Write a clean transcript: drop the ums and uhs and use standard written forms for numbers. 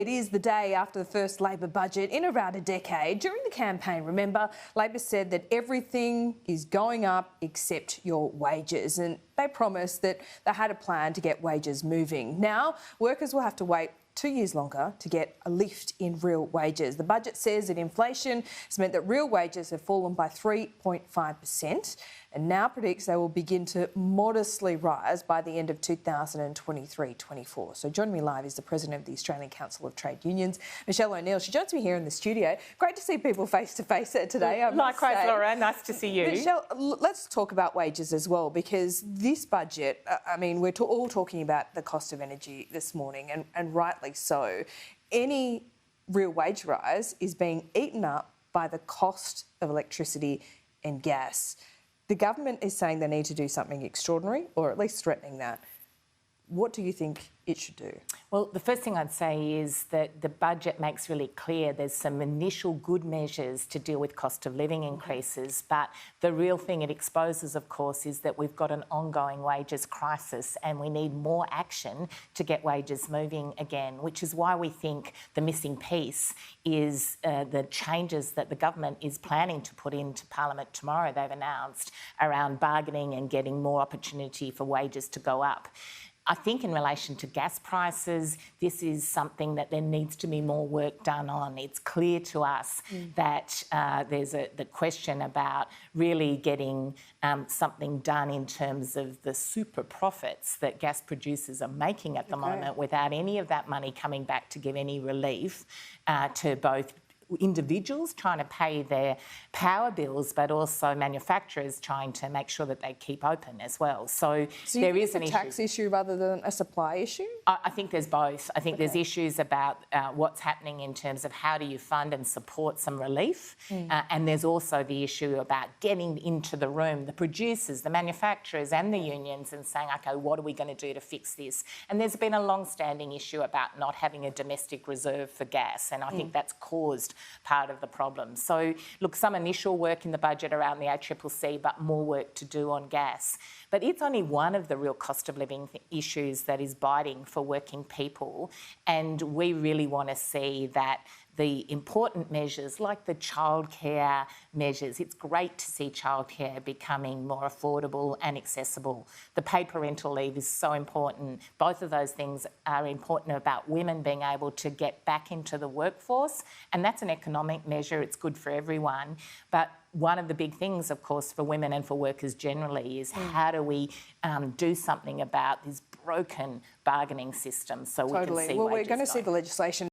It is the day after the first Labor budget in around a decade. During the campaign, remember, Labor said that everything is going up except your wages, and they promised that they had a plan to get wages moving. Now, workers will have to wait 2 years longer to get a lift in real wages. The budget says that inflation has meant that real wages have fallen by 3.5% and now predicts they will begin to modestly rise by the end of 2023-24. So joining me live is the President of the Australian Council of Trade Unions, Michele O'Neill. She joins me here in the studio. Great to see people face to face today. Likewise, Laura. Nice to see you. Michele, let's talk about wages as well, because this budget, I mean, we're all talking about the cost of energy this morning, and rightly so. Any real wage rise is being eaten up by the cost of electricity and gas. The government is saying they need to do something extraordinary, or at least threatening that. What do you think it should do? Well, the first thing I'd say is that the budget makes really clear there's some initial good measures to deal with cost of living increases, but the real thing it exposes, of course, is that we've got an ongoing wages crisis and we need more action to get wages moving again, which is why we think the missing piece is the changes that the government is planning to put into Parliament tomorrow, they've announced, around bargaining and getting more opportunity for wages to go up. I think in relation to gas prices, this is something that there needs to be more work done on. It's clear to us that there's the question about really getting something done in terms of the super profits that gas producers are making at the moment, without any of that money coming back to give any relief to both individuals trying to pay their power bills, but also manufacturers trying to make sure that they keep open as well. So there is an issue. A tax issue rather than a supply issue? I think there's both. I think there's issues about what's happening in terms of how do you fund and support some relief, and there's also the issue about getting into the room, the producers, the manufacturers and the unions, and saying, OK, what are we going to do to fix this? And there's been a long-standing issue about not having a domestic reserve for gas, and I think that's caused part of the problem. So, look, some initial work in the budget around the ACCC, but more work to do on gas. But it's only one of the real cost of living issues that is biting for working people, and we really want to see that the important measures like the childcare measures, it's great to see childcare becoming more affordable and accessible. The paid parental leave is so important. Both of those things are important about women being able to get back into the workforce, and that's an economic measure. It's good for everyone. But one of the big things, of course, for women and for workers generally is how do we do something about this broken bargaining system so we can see wages Well, we're going to see going. the legislation